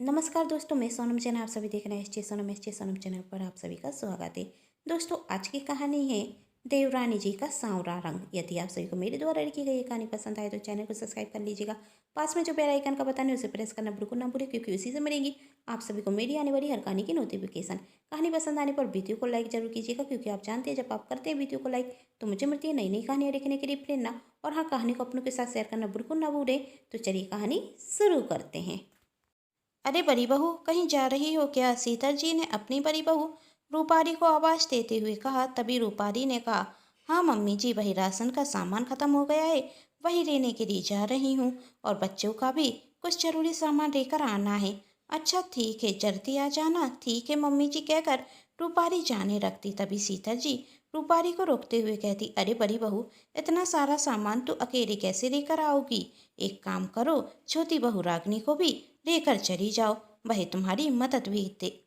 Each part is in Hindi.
नमस्कार दोस्तों, मैं सोनम जैन। आप सभी देख रहे हैं एस टी सोनम चैनल पर आप सभी का स्वागत है। दोस्तों, आज की कहानी है देवरानी जी का सांवरा रंग। यदि आप सभी को मेरे द्वारा लिखी गई ये कहानी पसंद आए तो चैनल को सब्सक्राइब कर लीजिएगा। पास में जो बेल आइकन का बटन है उसे प्रेस करना बिल्कुल ना भूलें, क्योंकि उसी से मिलेगी आप सभी को मेरी आने वाली हर कहानी की नोटिफिकेशन। कहानी पसंद आने पर वीडियो को लाइक जरूर कीजिएगा, क्योंकि आप जानते हैं जब आप करते हैं वीडियो को लाइक तो मुझे मिलती है नई नई कहानियाँ लिखने के लिए प्रेरणा। और हाँ, कहानी को अपनों के साथ शेयर करना बिल्कुल ना भूलें। तो चलिए कहानी शुरू करते हैं। अरे बड़ी बहू, कहीं जा रही हो क्या? सीता जी ने अपनी बड़ी बहू रूपारी को आवाज देते हुए कहा। तभी रूपारी ने कहा, हाँ मम्मी जी, वही राशन का सामान खत्म हो गया है, वही लेने के लिए जा रही हूँ। और बच्चों का भी कुछ जरूरी सामान लेकर आना है। अच्छा ठीक है, जल्दी आ जाना। ठीक है मम्मी जी, कहकर रूपारी जाने लगती। तभी सीता जी रूपारी को रोकते हुए कहती, अरे बड़ी बहू, इतना सारा सामान तू अकेले कैसे लेकर आओगी? एक काम करो, छोटी बहू रागनी को भी लेकर चली जाओ, वह तुम्हारी मदद भी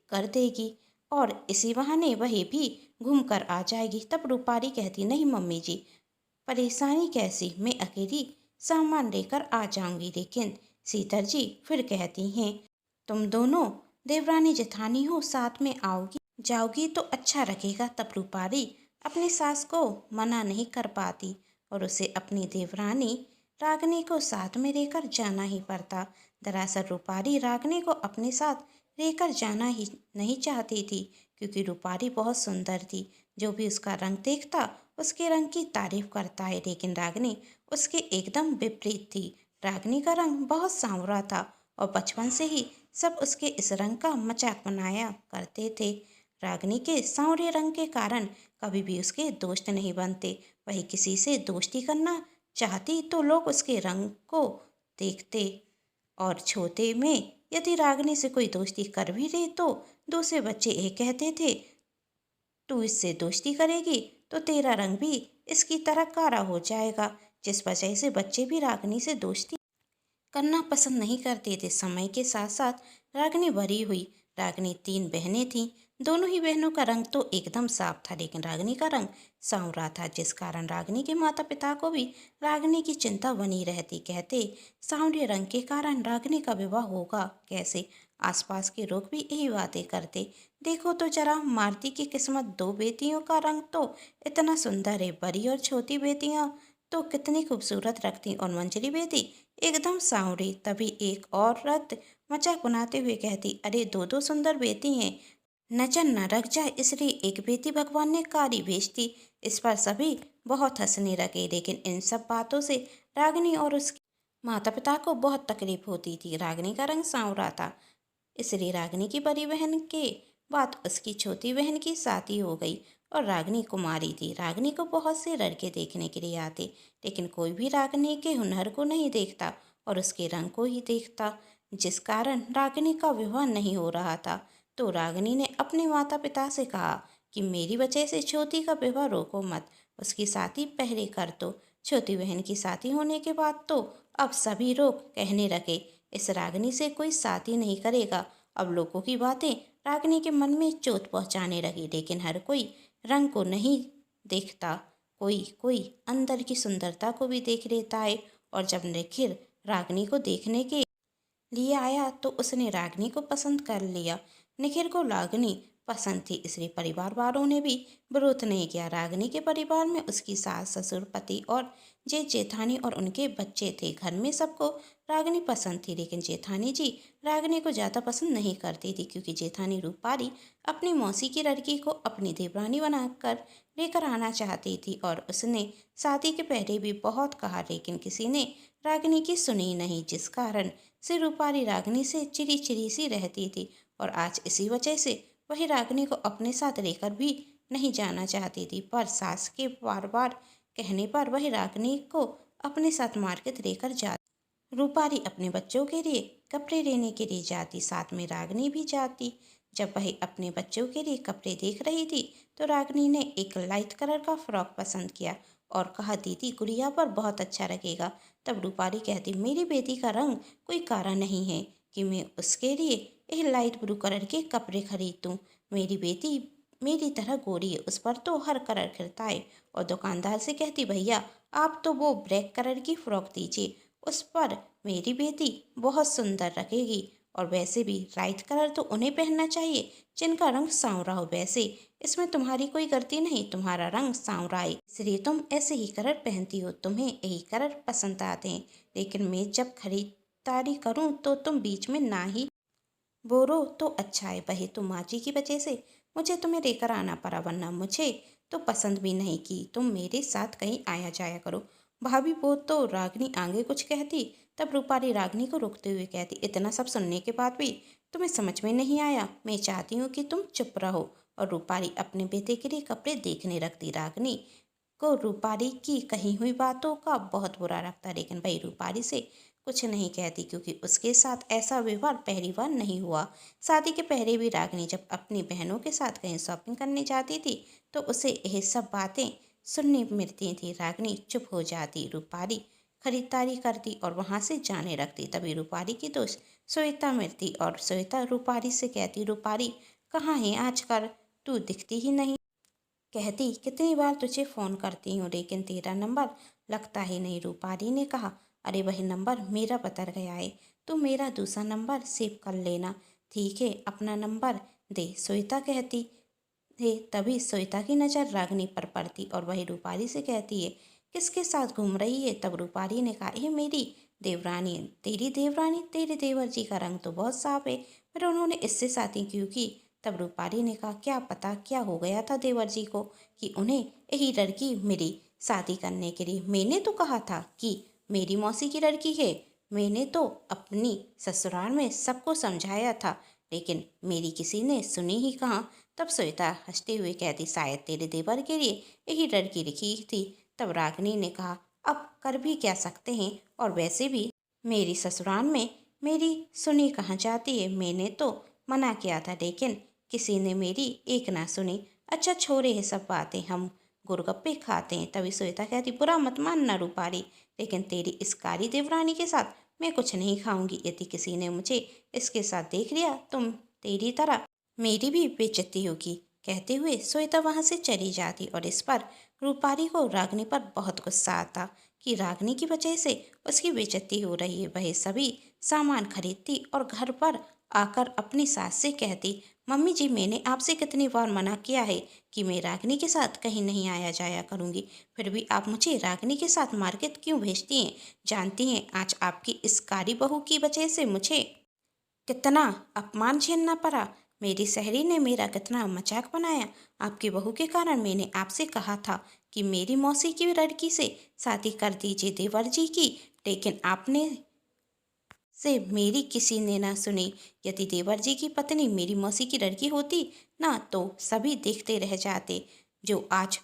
कर देगी और इसी बहाने वह भी घूम कर आ जाएगी। तब रूपारी कहती, नहीं मम्मी जी, परेशानी कैसी, मैं अकेली सामान लेकर आ जाऊंगी। लेकिन सीता जी फिर कहती हैं, तुम दोनों देवरानी जेठानी हो, साथ में आओगी जाओगी तो अच्छा रखेगा। तब रूपारी अपनी सास को मना नहीं कर पाती और उसे अपनी देवरानी रागनी को साथ में लेकर जाना ही पड़ता। दरअसल रूपारी रागनी को अपने साथ लेकर जाना ही नहीं चाहती थी, क्योंकि रूपारी बहुत सुंदर थी। जो भी उसका रंग देखता उसके रंग की तारीफ करता है, लेकिन रागनी उसके एकदम विपरीत थी। रागनी का रंग बहुत सांवरा था और बचपन से ही सब उसके इस रंग का मजाक बनाया करते थे। रागनी के सांवरे रंग के कारण कभी भी उसके दोस्त नहीं बनते। वही किसी से दोस्ती करना चाहती तो लोग उसके रंग को देखते और छोटे में यदि रागनी से कोई दोस्ती कर भी ले तो दूसरे बच्चे ये कहते थे, तू इससे दोस्ती करेगी तो तेरा रंग भी इसकी तरह काला हो जाएगा। जिस वजह से बच्चे भी रागनी से दोस्ती करना पसंद नहीं करते थे। समय के साथ साथ रागनी बड़ी हुई। रागनी 3 बहनें थीं। दोनों ही बहनों का रंग तो एकदम साफ था, लेकिन रागनी का रंग सांवरा था, जिस कारण रागनी के माता पिता को भी रागनी की चिंता बनी रहती। कहते, सांवरे रंग के कारण रागनी का विवाह होगा कैसे? आसपास के लोग भी यही बातें करते। देखो तो जरा, मालती की किस्मत, 2 बेटियों का रंग तो इतना सुंदर है, बड़ी और छोटी बेटियां तो कितनी खूबसूरत रखती, और मंजली बेटी एकदम सांवरी। तभी एक औरत मजाक बनाते हुए कहती, अरे 2 2 सुंदर बेटी हैं, नजर न रख जाए इसलिए एक बेटी भगवान ने काली भेज दी। इस पर सभी बहुत हंसने लगे, लेकिन इन सब बातों से रागिनी और उसके माता पिता को बहुत तकलीफ होती थी। रागिनी का रंग सांवरा था, इसलिए रागिनी की बड़ी बहन के बाद उसकी छोटी बहन की शादी हो गई और रागिनी कुमारी थी। रागिनी को बहुत से लड़के देखने के लिए आते, लेकिन कोई भी रागिनी के हुनर को नहीं देखता और उसके रंग को ही देखता, जिस कारण रागिनी का विवाह नहीं हो रहा था। तो रागिनी ने अपने माता पिता से कहा कि मेरी वजह से छोटी का विवाह रोको मत, उसकी शादी पहले कर दो। छोटी बहन की शादी होने के बाद तो अब सभी लोग कहने लगे, इस रागिनी से कोई शादी नहीं करेगा। अब लोगों की बातें रागिनी के मन में चोट पहुंचाने लगी, लेकिन हर कोई रंग को नहीं देखता, कोई कोई अंदर की सुंदरता को भी देख लेता है। और जब निखिल रागिनी को देखने के लिए आया तो उसने रागिनी को पसंद कर लिया। निखिल को रागिनी पसंद थी, इसलिए परिवार वालों ने भी विरोध नहीं किया। रागिनी के परिवार में उसकी सास, ससुर, पति और जेठ जेठानी और उनके बच्चे थे। घर में सबको रागिनी पसंद थी, लेकिन जेठानी जी रागिनी को ज़्यादा पसंद नहीं करती थी, क्योंकि जेठानी रूपारी अपनी मौसी की लड़की को अपनी देवरानी बनाकर लेकर आना चाहती थी। और उसने शादी के पहले भी बहुत कहा, लेकिन किसी ने रागिनी की सुनी नहीं, जिस कारण से रूपारी रागिनी से चिड़ी चिड़ी सी रहती थी। और आज इसी वजह से वही रागिनी को अपने साथ लेकर भी नहीं जाना चाहती थी, पर सास के बार बार कहने पर वही रागिनी को अपने साथ मार्केट लेकर जाती। रूपारी अपने बच्चों के लिए कपड़े लेने के लिए जाती, साथ में रागिनी भी जाती। जब वह अपने बच्चों के लिए कपड़े देख रही थी तो रागिनी ने एक लाइट कलर का फ्रॉक पसंद किया और कहा, दीदी गुड़िया पर बहुत अच्छा लगेगा। तब रूपारी कहती, मेरी बेटी का रंग कोई काला नहीं है कि मैं उसके लिए एक लाइट ब्लू कलर के कपड़े खरीदूं। मेरी बेटी मेरी तरह गोरी है, उस पर तो हर कलर खिलता है। और दुकानदार से कहती, भैया आप तो वो ब्लैक कलर की फ्रॉक दीजिए, उस पर मेरी बेटी बहुत सुंदर लगेगी। और वैसे भी लाइट कलर तो उन्हें पहनना चाहिए जिनका रंग सांवरा हो। वैसे इसमें तुम्हारी कोई गलती नहीं, तुम्हारा रंग सांवरा है इसलिए तुम ऐसे ही कलर पहनती हो, तुम्हें यही कलर पसंद आते हैं। लेकिन मैं जब खरीदारी करूं तो तुम बीच में ना ही बोलो तो अच्छा है। वही तो माँ जी की वजह से मुझे तुम्हें लेकर आना पड़ा, वरना मुझे तो पसंद भी नहीं कि तुम मेरे साथ कहीं आया जाया करो। भाभी वो तो रागनी आगे कुछ कहती, तब रूपाली रागनी को रोकते हुए कहती, इतना सब सुनने के बाद भी तुम्हें समझ में नहीं आया? मैं चाहती हूँ कि तुम चुप रहो। और रूपाली अपने बेटे के लिए कपड़े देखने रखती। रागनी को रूपाली की कही हुई बातों का बहुत बुरा लगता, लेकिन वही रूपाली से कुछ नहीं कहती क्योंकि उसके साथ ऐसा व्यवहार पहली बार नहीं हुआ। शादी के पहले भी रागनी जब अपनी बहनों के साथ कहीं शॉपिंग करने जाती थी तो उसे यह सब बातें सुनने मिलती थी। रागनी चुप हो जाती, रूपाली खरीदारी करती और वहां से जाने लगती। तभी रूपाली की दोस्त श्वेता मिलती और श्वेता रूपाली से कहती, रूपाली कहाँ है आजकल, तू दिखती ही नहीं। कहती, कितनी बार तुझे फ़ोन करती हूँ लेकिन तेरा नंबर लगता ही नहीं। रूपाली ने कहा, अरे वही नंबर मेरा बदल गया है, तू मेरा दूसरा नंबर सेव कर लेना। ठीक है, अपना नंबर दे, श्वेता कहती है। तभी श्वेता की नज़र रागिनी पर पड़ती और वही रूपाली से कहती है, किसके साथ घूम रही है? तब रूपाली ने कहा, ये मेरी देवरानी है। तेरी देवरानी? तेरे देवर जी का रंग तो बहुत साफ है, फिर उन्होंने इससे शादी क्यों की? तब रूपाली ने कहा, क्या पता क्या हो गया था देवर जी को कि उन्हें यही लड़की मिली शादी करने के लिए। मैंने तो कहा था कि मेरी मौसी की लड़की है, मैंने तो अपनी ससुराल में सबको समझाया था, लेकिन मेरी किसी ने सुनी ही कहाँ। तब श्वेता हंसते हुए कहती, शायद तेरे देवर के लिए यही लड़की लिखी थी। तब रागिनी ने कहा, अब कर भी क्या सकते हैं, और वैसे भी मेरी ससुराल में मेरी सुनी कहाँ जाती है। मैंने तो मना किया था लेकिन किसी ने मेरी एक ना सुनी। अच्छा छोड़े ये सब बातें, हम गोलगप्पे खाते हैं। तभी श्वेता कहती, बुरा मत मानना रूपाली, लेकिन तेरी इस कारी देवरानी के साथ मैं कुछ नहीं खाऊंगी। यदि किसी ने मुझे इसके साथ देख लिया तुम तेरी तरह मेरी भी बेइज्जती होगी। कहते हुए श्वेता वहां से चली जाती और इस पर रूपाली को रागिनी पर बहुत गुस्सा आता कि रागिनी की वजह से उसकी बेइज्जती हो रही है। वह सभी सामान खरीदती और घर पर आकर अपनी सास से कहती, मम्मी जी मैंने आपसे कितनी बार मना किया है कि मैं रागिनी के साथ कहीं नहीं आया जाया करूंगी, फिर भी आप मुझे रागिनी के साथ मार्केट क्यों भेजती हैं? जानती हैं आज आपकी इस कारी बहू की वजह से मुझे कितना अपमान झेलना पड़ा। मेरी सहेली ने मेरा कितना मजाक बनाया। आपकी बहू के कारण मैंने आपसे कहा था कि मेरी मौसी की लड़की से शादी कर दीजिए देवर जी की, लेकिन आपने से मेरी किसी ने ना सुनी। यदि देवर जी की पत्नी मेरी मौसी की लड़की होती ना तो सभी देखते रह जाते। जो आज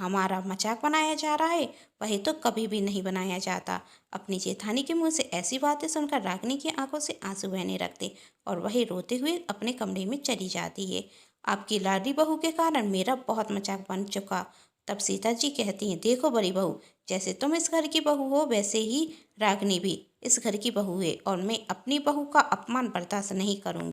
हमारा मजाक बनाया जा रहा है वही तो कभी भी नहीं बनाया जाता। अपनी जेठानी के मुंह से ऐसी बातें सुनकर रागिनी की आंखों से आंसू बहने लगते और वही रोते हुए अपने कमरे में चली जाती है। आपकी लाडली बहू के कारण मेरा बहुत मजाक बन चुका। तब सीता जी कहती हैं, देखो बड़ी बहू, जैसे तुम इस घर की बहू हो वैसे ही रागिनी भी इस घर की बहू है और मैं अपनी बहू का अपमान बर्दाश्त नहीं करूंगी।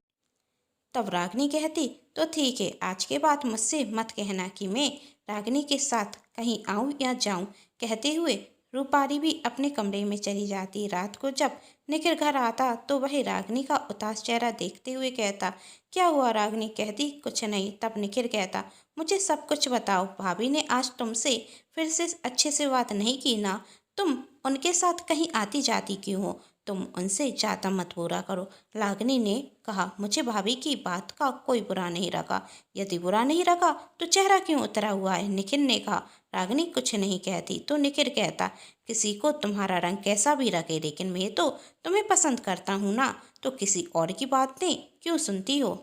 तब रागिनी कहती, तो ठीक है, आज के बाद मुझसे मत कहना कि मैं रागिनी के साथ कहीं आऊं या जाऊं। कहते हुए रूपाली भी अपने कमरे में चली जाती। रात को जब निखिल घर आता तो वह रागिनी का उदास चेहरा देखते हुए कहता, क्या हुआ रागिनी? कहती, कुछ नहीं। तब निखिल कहता, मुझे सब कुछ बताओ, भाभी ने आज तुमसे फिर से अच्छे से बात नहीं की ना? तुम उनके साथ कहीं आती जाती क्यों हो? तुम उनसे ज़्यादा मत बुरा करो। रागिनी ने कहा, मुझे भाभी की बात का कोई बुरा नहीं लगा। यदि बुरा नहीं लगा तो चेहरा क्यों उतरा हुआ है? निखिल ने कहा। रागिनी कुछ नहीं कहती तो निखिल कहता, किसी को तुम्हारा रंग कैसा भी लगे लेकिन मैं तो तुम्हें पसंद करता हूँ ना, तो किसी और की बातें क्यों सुनती हो?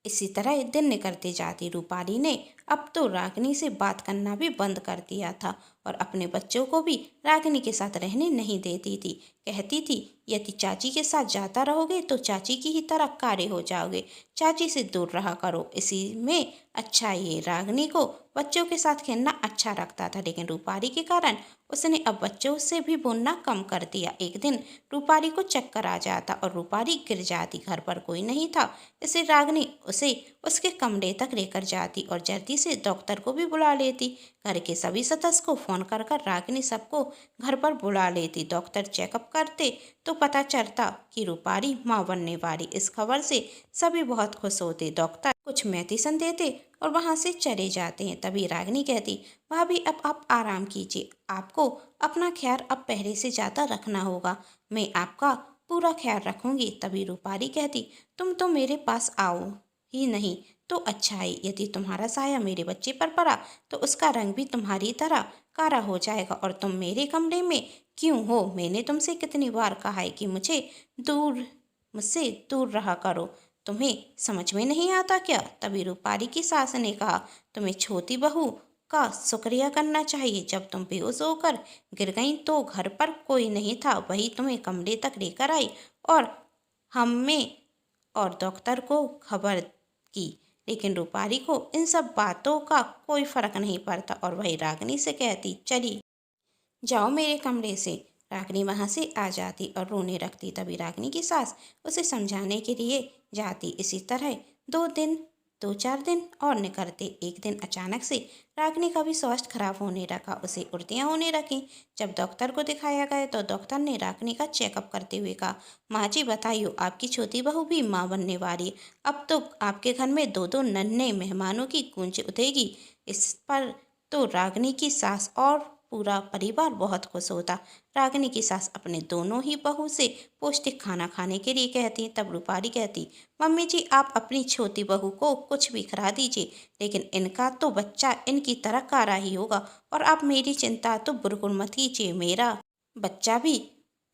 इसी तरह दिन निकलते जाती। रूपाली ने अब तो रागिनी से बात करना भी बंद कर दिया था और अपने बच्चों को भी रागिनी के साथ रहने नहीं देती थी। कहती थी, यदि चाची के साथ जाता रहोगे तो चाची की ही तरह कारे हो जाओगे। चाची से दूर रहा करो, इसी में अच्छा ये। रागिनी को बच्चों के साथ खेलना अच्छा लगता था, लेकिन रूपाली के कारण उसने अब बच्चों से भी बोलना कम कर दिया। एक दिन रूपाली को चक्कर आ जाता और रूपाली गिर जाती। घर पर कोई नहीं था, इससे रागिनी उसे उसके कमरे तक लेकर जाती और जल्दी से डॉक्टर को भी बुला लेती। घर के सभी सदस्य को फोन फ़ोन कर कर रागिनी सबको घर पर बुला लेती। डॉक्टर चेकअप करते तो पता चलता कि रूपाली माँ बनने वाली। इस खबर से सभी बहुत खुश होते। डॉक्टर कुछ मेडिसिन देते और वहाँ से चले जाते हैं। तभी रागिनी कहती, भाभी अब आप आराम कीजिए, आपको अपना ख्याल अब पहले से ज़्यादा रखना होगा। मैं आपका पूरा ख्याल रखूंगी। तभी रूपाली कहती, तुम तो मेरे पास आओ ही नहीं तो अच्छा है। यदि तुम्हारा साया मेरे बच्चे पर पड़ा तो उसका रंग भी तुम्हारी तरह काला हो जाएगा। और तुम मेरे कमरे में क्यों हो? मैंने तुमसे कितनी बार कहा है कि मुझसे दूर रहा करो, तुम्हें समझ में नहीं आता क्या? तभी रूपाली की सास ने कहा, तुम्हें छोटी बहू का शुक्रिया करना चाहिए। जब तुम बेहोश होकर गिर गई तो घर पर कोई नहीं था, वही तुम्हें कमरे तक लेकर आई और हमें और डॉक्टर को खबर की। लेकिन रूपाली को इन सब बातों का कोई फर्क नहीं पड़ता और वही रागिनी से कहती, चली जाओ मेरे कमरे से। रागिनी वहाँ से आ जाती और रोने लगती। तभी रागिनी की सास उसे समझाने के लिए जाती। इसी तरह 2 4 दिन और निकलते। एक दिन अचानक से रागिनी का भी स्वास्थ्य खराब होने लगा, उसे उल्टियाँ होने लगीं। जब डॉक्टर को दिखाया गया तो डॉक्टर ने रागिनी का चेकअप करते हुए कहा, माँ जी बताइए, आपकी छोटी बहू भी माँ बनने वाली है। अब तो आपके घर में 2 2 नन्हे मेहमानों की गूंज उठेगी। इस पर तो रागिनी की सास और पूरा परिवार बहुत खुश होता। रागिनी की सास अपने दोनों ही बहू से पौष्टिक खाना खाने के लिए कहती। तब रूपाली कहती, मम्मी जी आप अपनी छोटी बहू को कुछ भी खिला दीजिए, लेकिन इनका तो बच्चा इनकी तरह कारा ही होगा। और आप मेरी चिंता तो बिल्कुल मत कीजिए, मेरा बच्चा भी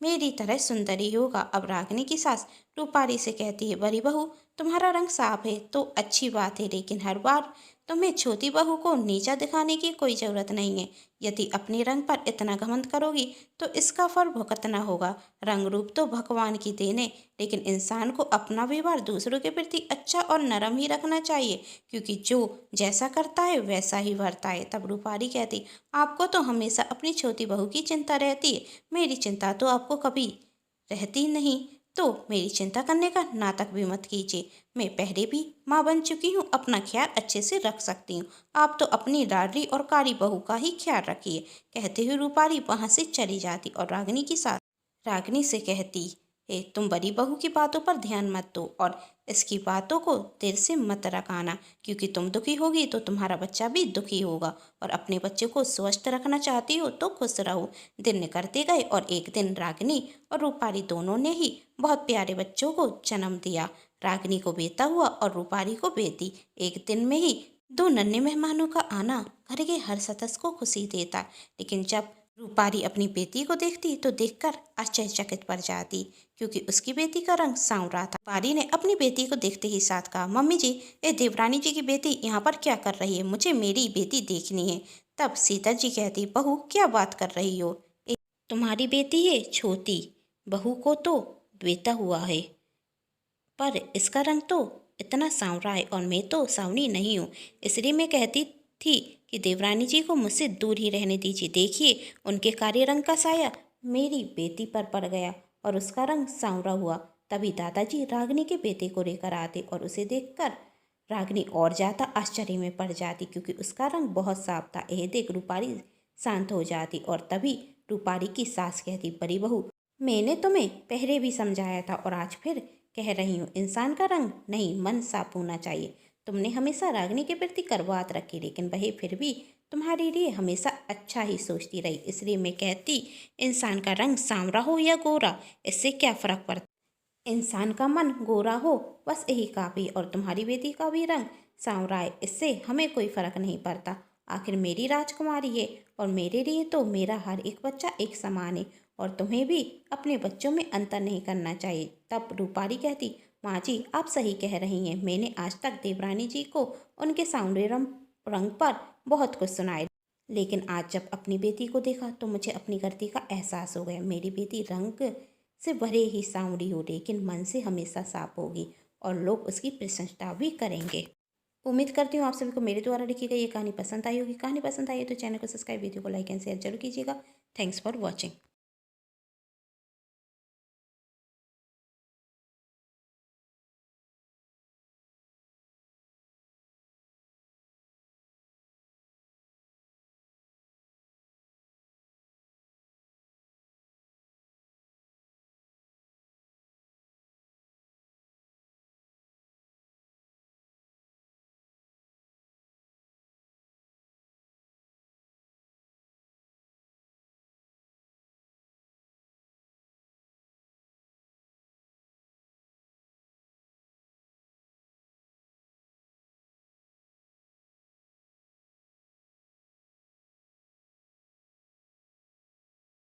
मेरी तरह सुंदर ही होगा। अब रागिनी की सास रूपाली से कहती है, बड़ी बहू तुम्हारा रंग साफ है तो अच्छी बात है, लेकिन हर बार तुम्हें छोटी बहू को नीचा दिखाने की कोई ज़रूरत नहीं है। यदि अपने रंग पर इतना घमंड करोगी तो इसका फल भुगतना होगा। रंग रूप तो भगवान की देन है, लेकिन इंसान को अपना व्यवहार दूसरों के प्रति अच्छा और नरम ही रखना चाहिए, क्योंकि जो जैसा करता है वैसा ही भरता है। तब रूपाली कहती, आपको तो हमेशा अपनी छोटी बहू की चिंता रहती है, मेरी चिंता तो आपको कभी रहती नहीं। तो मेरी चिंता करने का नाटक भी मत कीजिए, मैं पहले भी माँ बन चुकी हूँ, अपना ख्याल अच्छे से रख सकती हूँ। आप तो अपनी लाडली और कारी बहू का ही ख्याल रखिए। कहते हुए रूपाली वहाँ से चली जाती और रागिनी की सास रागिनी से कहती, तुम बड़ी बहू की बातों पर ध्यान मत दो और इसकी बातों को दिल से मत रखाना, क्योंकि तुम दुखी होगी तो तुम्हारा बच्चा भी दुखी होगा। और अपने बच्चे को स्वस्थ रखना चाहती हो तो खुश रहो। दिन निकलते गए और एक दिन रागिनी और रूपाली दोनों ने ही बहुत प्यारे बच्चों को जन्म दिया। रागिनी को बेटा हुआ और रूपाली को बेटी। एक दिन में ही 2 नन्हे मेहमानों का आना घर के हर सदस्य को खुशी देता। लेकिन जब रूपाली अपनी बेटी को देखती तो देखकर आश्चर्यचकित पड़ जाती, क्योंकि उसकी बेटी का रंग सांवला था। रूपाली ने अपनी बेटी को देखते ही साथ कहा, मम्मी जी ये देवरानी जी की बेटी यहाँ पर क्या कर रही है? मुझे मेरी बेटी देखनी है। तब सीता जी कहती, बहू क्या बात कर रही हो? तुम्हारी बेटी है छोटी बहू को तो बेटा हुआ है, पर इसका रंग तो इतना सांवरा है और मैं तो सांवरी नहीं हूँ, इसलिए मैं कहती थी कि देवरानी जी को मुझसे दूर ही रहने दीजिए। देखिए उनके काले रंग का साया मेरी बेटी पर पड़ गया और उसका रंग सांवरा हुआ। तभी दादाजी रागिनी के बेटे को लेकर आते और उसे देखकर रागिनी और ज़्यादा आश्चर्य में पड़ जाती, क्योंकि उसका रंग बहुत साफ था। यह देख रूपाली शांत हो जाती और तभी रूपाली की सास कहती, बड़ी बहू मैंने तुम्हें पहले भी समझाया था और आज फिर कह रही हूँ, इंसान का रंग नहीं मन साफ होना चाहिए। तुमने हमेशा रागिनी के प्रति करवात रखी, लेकिन वह फिर भी तुम्हारे लिए हमेशा अच्छा ही सोचती रही। इसलिए मैं कहती, इंसान का रंग सांवरा हो या गोरा इससे क्या फर्क पड़ता, इंसान का मन गोरा हो बस यही काफ़ी। और तुम्हारी बेटी का भी रंग सांवरा है, इससे हमें कोई फर्क नहीं पड़ता। आखिर मेरी राजकुमारी है और मेरे लिए तो मेरा हर एक बच्चा एक समान है और तुम्हें भी अपने बच्चों में अंतर नहीं करना चाहिए। तब रूपाली कहती, माँ जी आप सही कह रही हैं, मैंने आज तक देवरानी जी को उनके सांवरे रंग पर बहुत कुछ सुनाया, लेकिन आज जब अपनी बेटी को देखा तो मुझे अपनी गलती का एहसास हो गया। मेरी बेटी रंग से भले ही सांवरी हो, लेकिन मन से हमेशा साफ होगी और लोग उसकी प्रशंसा भी करेंगे। उम्मीद करती हूँ आप सभी को मेरे द्वारा लिखी गई ये कहानी पसंद आई होगी। कहानी पसंद आई है तो चैनल को सब्सक्राइब, वीडियो को लाइक एंड शेयर जरूर कीजिएगा। Thanks for watching.